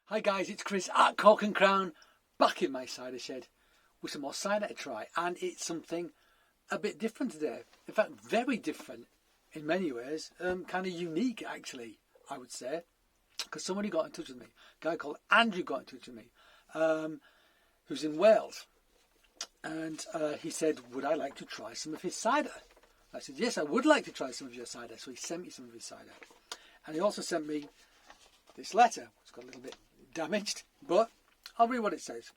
Hi guys, it's Chris at Cork and Crown, back in my cider shed with some more cider to try, and it's something a bit different today. In fact, very different in many ways, kind of unique actually, I would say, because somebody got in touch with me, a guy called Andrew got in touch with me, who's in Wales, and he said, would I like to try some of his cider? I said, yes, I would like to try some of your cider, so he sent me some of his cider, and he also sent me this letter. It's got a little bit damaged, but I'll read what it says.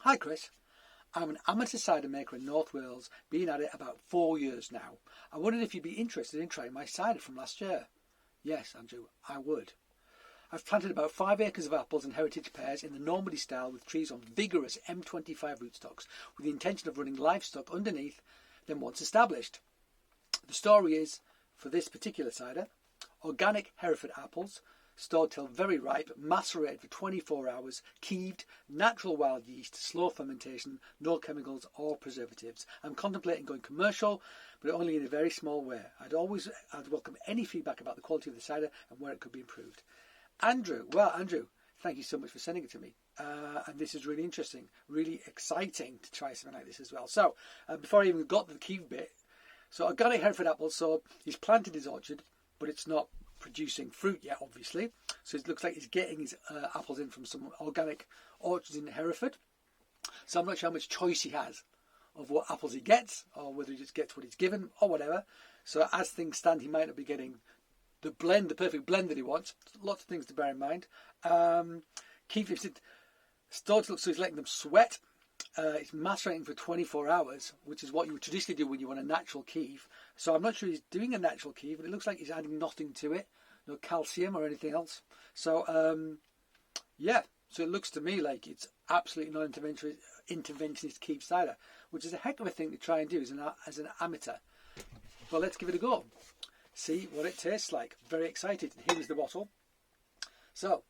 Hi Chris, I'm an amateur cider maker in North Wales, been at it about 4 years now. I wondered if you'd be interested in trying my cider from last year. Yes, Andrew, I would. I've planted about 5 acres of apples and heritage pears in the Normandy style with trees on vigorous M25 rootstocks with the intention of running livestock underneath them once established. The story is, for this particular cider, organic Hereford apples, stored till very ripe, macerated for 24 hours, keeved, natural wild yeast, slow fermentation, no chemicals or preservatives. I'm contemplating going commercial, but only in a very small way. I'd welcome any feedback about the quality of the cider and where it could be improved. Andrew, thank you so much for sending it to me. And this is really interesting, really exciting to try something like this as well. So, before I even got to the keeved bit, so organic Hereford apples, so he's planted his orchard, but it's not producing fruit yet, obviously. So it looks like he's getting his apples in from some organic orchards in Hereford. So I'm not sure how much choice he has of what apples he gets, or whether he just gets what he's given, or whatever. So as things stand, he might not be getting the perfect blend that he wants. Lots of things to bear in mind. Keeved stored, so he's letting them sweat. It's macerating for 24 hours, which is what you would traditionally do when you want a natural keeve. So I'm not sure he's doing a natural keeve, but it looks like he's adding nothing to it, no calcium or anything else. So yeah, so it looks to me like it's absolutely non-interventionist keeved cider, which is a heck of a thing to try and do as an amateur. But let's give it a go. See what it tastes like. Very excited. Here is the bottle. So,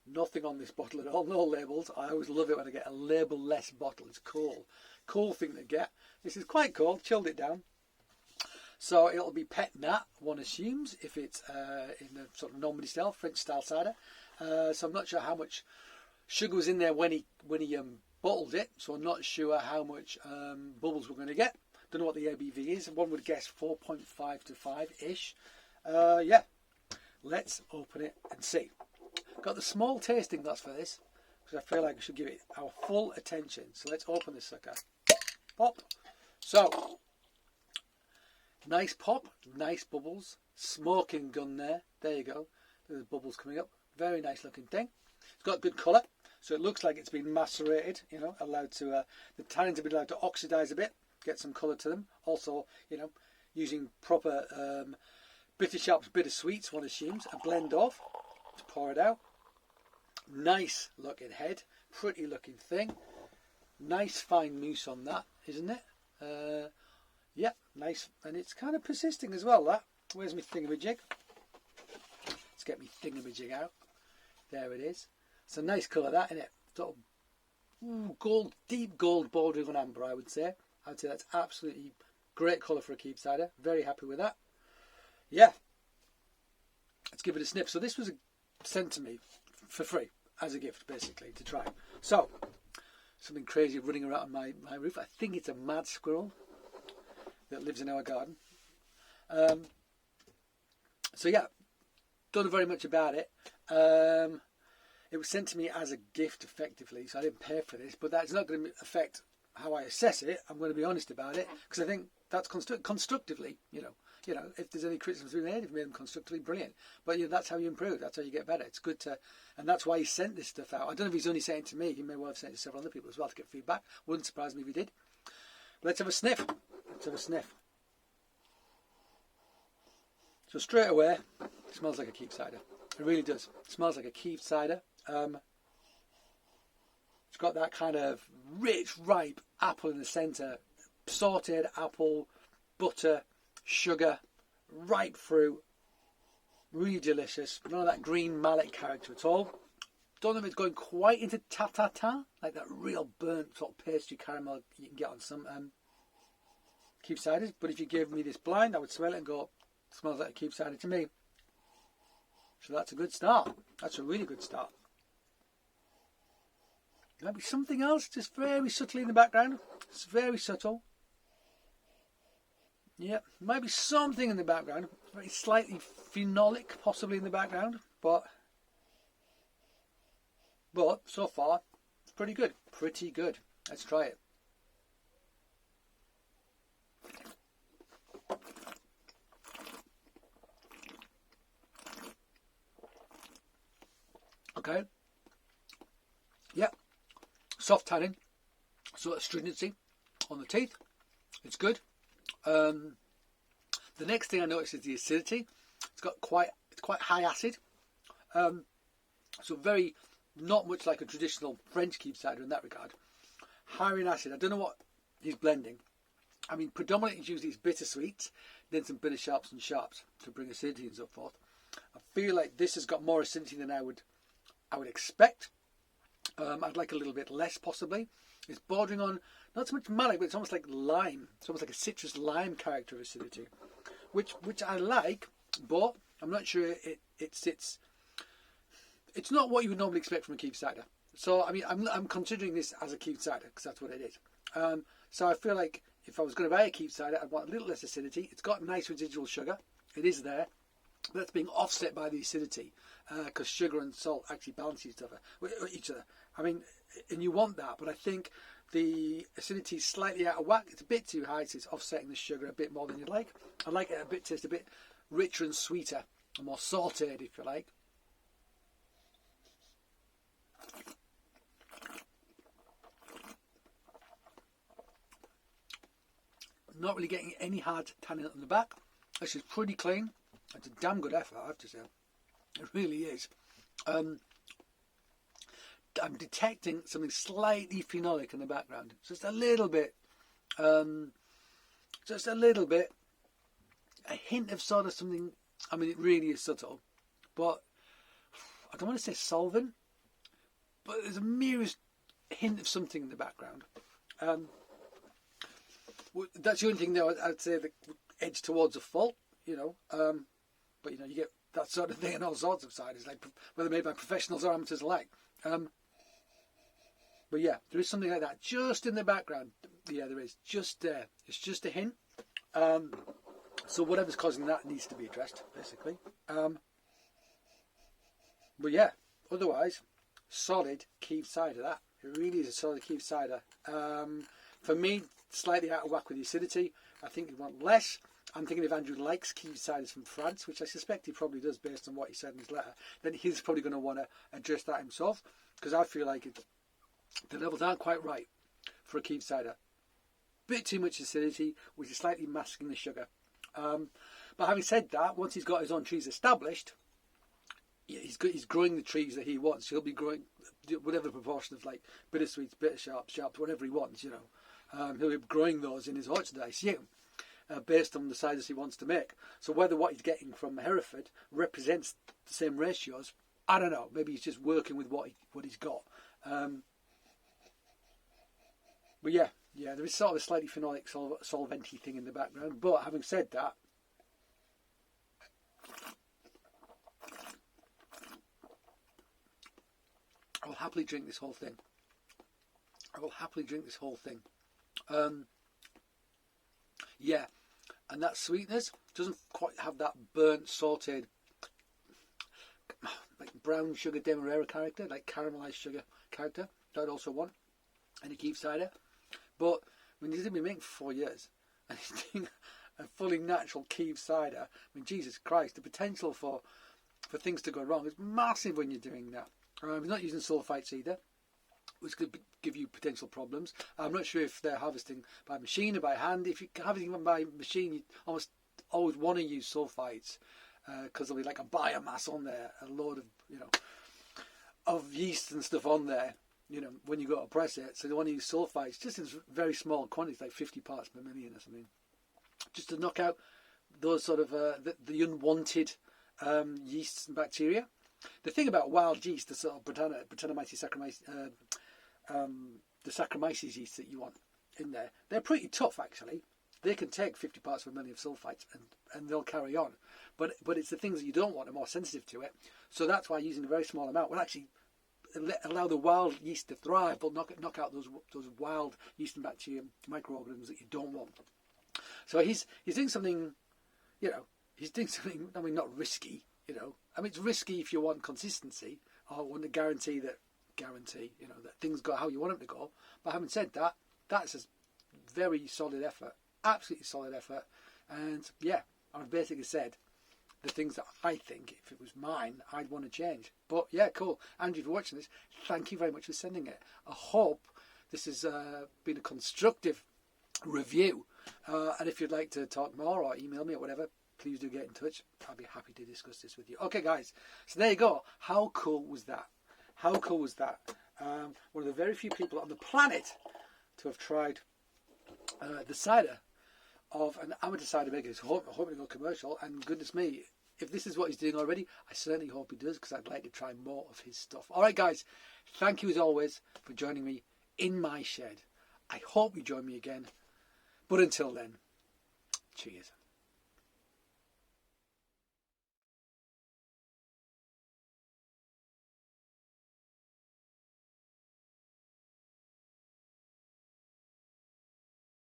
nothing on this bottle at all, no labels. I always love it when I get a label-less bottle. It's cool thing to get. This is quite cool, chilled it down. So it'll be pet nat, one assumes, if it's in the sort of Normandy style, French style cider. So I'm not sure how much sugar was in there when he bottled it, so I'm not sure how much bubbles we're going to get. Don't know what the ABV is. One would guess 4.5 to 5-ish. Yeah, let's open it and see. Got the small tasting glass for this because I feel like we should give it our full attention. So let's open this sucker. Pop. So, nice pop, nice bubbles, smoking gun there. There you go. There's bubbles coming up. Very nice looking thing. It's got good colour, so it looks like it's been macerated. You know, allowed to the tannins have been allowed to oxidise a bit, get some colour to them. Also, you know, using proper bitter sharps, bitter sweets. One assumes a blend of. To pour it out. Nice looking head, pretty looking thing. Nice fine mousse on that, isn't it? Yeah, nice, and it's kind of persisting as well. That. Where's my thingamajig? Let's get my thingamajig out. There it is. It's a nice colour, that, isn't it? Sort of gold, deep gold bordering on amber. I would say that's absolutely great colour for a keeved cider. Very happy with that. Yeah. Let's give it a sniff. So this was sent to me for free as a gift, basically, to try. So, something crazy running around on my roof. I think it's a mad squirrel that lives in our garden. So yeah, don't know very much about it. It was sent to me as a gift, effectively, so I didn't pay for this, but that's not going to affect how I assess it. I'm going to be honest about it, because I think that's constructively, you know, if there's any criticisms to be made, if you made them constructively, brilliant. But you know, that's how you improve. That's how you get better. It's good to, and that's why he sent this stuff out. I don't know if he's only sent it to me. He may well have sent it to several other people as well to get feedback. Wouldn't surprise me if he did. Let's have a sniff. Let's have a sniff. So straight away, it smells like a keeved cider. It really does. It smells like a keeved cider. It's got that kind of rich, ripe apple in the centre, sautéed apple, butter, sugar, ripe fruit, really delicious. None of that green mallet character at all. Don't know if it's going quite into ta-ta-ta, like that real burnt sort of pastry caramel you can get on some keeved ciders. But if you gave me this blind, I would smell it and go, smells like a keeved cider to me. So that's a good start. That's a really good start. There might be something else, just very subtly in the background. It's very subtle. Yeah, might be something in the background. Very slightly phenolic, possibly in the background, but so far, it's pretty good. Pretty good. Let's try it. Okay. Yeah. Soft tannin, sort of stringency on the teeth. It's good. The next thing I noticed is the acidity. It's quite high acid. So very not much like a traditional French Keeved cider in that regard. Higher in acid. I don't know what he's blending. I mean, predominantly it's usually bitter sweets, then some bitter sharps and sharps to bring acidity and so forth. I feel like this has got more acidity than I would expect. I'd like a little bit less, possibly. It's bordering on not so much malic, but it's almost like lime. It's almost like a citrus lime character of acidity, which I like, but I'm not sure it sits. It's not what you would normally expect from a Keeved cider. So I mean, I'm considering this as a Keeved cider because that's what it is. So I feel like if I was going to buy a Keeved cider, I'd want a little less acidity. It's got nice residual sugar. It is there. But that's being offset by the acidity because sugar and salt actually balance each other. I mean, and you want that, but I think the acidity is slightly out of whack. It's a bit too high, so it's offsetting the sugar a bit more than you'd like. I like it taste a bit richer and sweeter, and more salted, if you like. Not really getting any hard tannin on the back. This is pretty clean. It's a damn good effort, I have to say. It really is. I'm detecting something slightly phenolic in the background. Just a little bit. Just a little bit. A hint of sort of something. I mean, it really is subtle. But I don't want to say solvent. But there's a merest hint of something in the background. That's the only thing there I'd say that edge towards a fault, you know. But you know, you get that sort of thing in all sorts of ciders, like whether made by professionals or amateurs alike. But yeah, there is something like that just in the background. Yeah, there is, just there. It's just a hint. So whatever's causing that needs to be addressed, basically. But yeah, otherwise, solid Keeved cider. That it really is a solid Keeved cider. For me, slightly out of whack with the acidity. I think you want less. I'm thinking if Andrew likes Keeved ciders from France, which I suspect he probably does based on what he said in his letter, then he's probably going to want to address that himself, because I feel like the levels aren't quite right for a Keeved cider. Bit too much acidity, which is slightly masking the sugar. But having said that, once he's got his own trees established, he's growing the trees that he wants. He'll be growing whatever proportion of like bitter sweets, bitter sharps, whatever he wants, you know. He'll be growing those in his orchard, I assume, based on the ciders he wants to make. So whether what he's getting from Hereford represents the same ratios, I don't know. Maybe he's just working with what he's got. But yeah, there is sort of a slightly phenolic solventy thing in the background. But having said that, I will happily drink this whole thing. Yeah, and that sweetness doesn't quite have that burnt, sautéed, like brown sugar demerara character, like caramelised sugar character that I'd also want in a Keeved cider. But when he's been making for 4 years and he's doing a fully natural Keeved cider, I mean, Jesus Christ, the potential for things to go wrong is massive when you're doing that. He's not using sulfites either, which could give you potential problems. I'm not sure if they're harvesting by machine or by hand. If you're harvesting by machine, you almost always want to use sulfites because there'll be like a biomass on there, a load of, you know, of yeast and stuff on there, you know, when you go to press it. So they want to use sulfites just in very small quantities, like 50 parts per million or something, just to knock out those sort of the unwanted yeasts and bacteria. The thing about wild yeast, the sort of Brettanomyces saccharomyces, the Saccharomyces yeast that you want in there, they're pretty tough actually. They can take 50 parts per million of sulfites and they'll carry on. But it's the things that you don't want are more sensitive to it. So that's why using a very small amount will actually allow the wild yeast to thrive, but knock out those wild yeast and bacteria microorganisms that you don't want. So he's doing something, you know, he's doing something, I mean, not risky, you know. I mean, it's risky if you want consistency or want to guarantee, you know, that things go how you want them to go. But having said that, that's a very solid effort, absolutely solid effort. And yeah, I've basically said the things that I think, if it was mine, I'd want to change. But yeah, cool. Andrew, if you're watching this, thank you very much for sending it. I hope this has been a constructive review. And if you'd like to talk more or email me or whatever, please do get in touch. I'll be happy to discuss this with you. Okay, guys. So there you go. How cool was that? How cool was that? One of the very few people on the planet to have tried the cider of an amateur cider maker who's hoping to go commercial. And goodness me, if this is what he's doing already, I certainly hope he does, because I'd like to try more of his stuff. All right, guys. Thank you as always for joining me in my shed. I hope you join me again. But until then, cheers.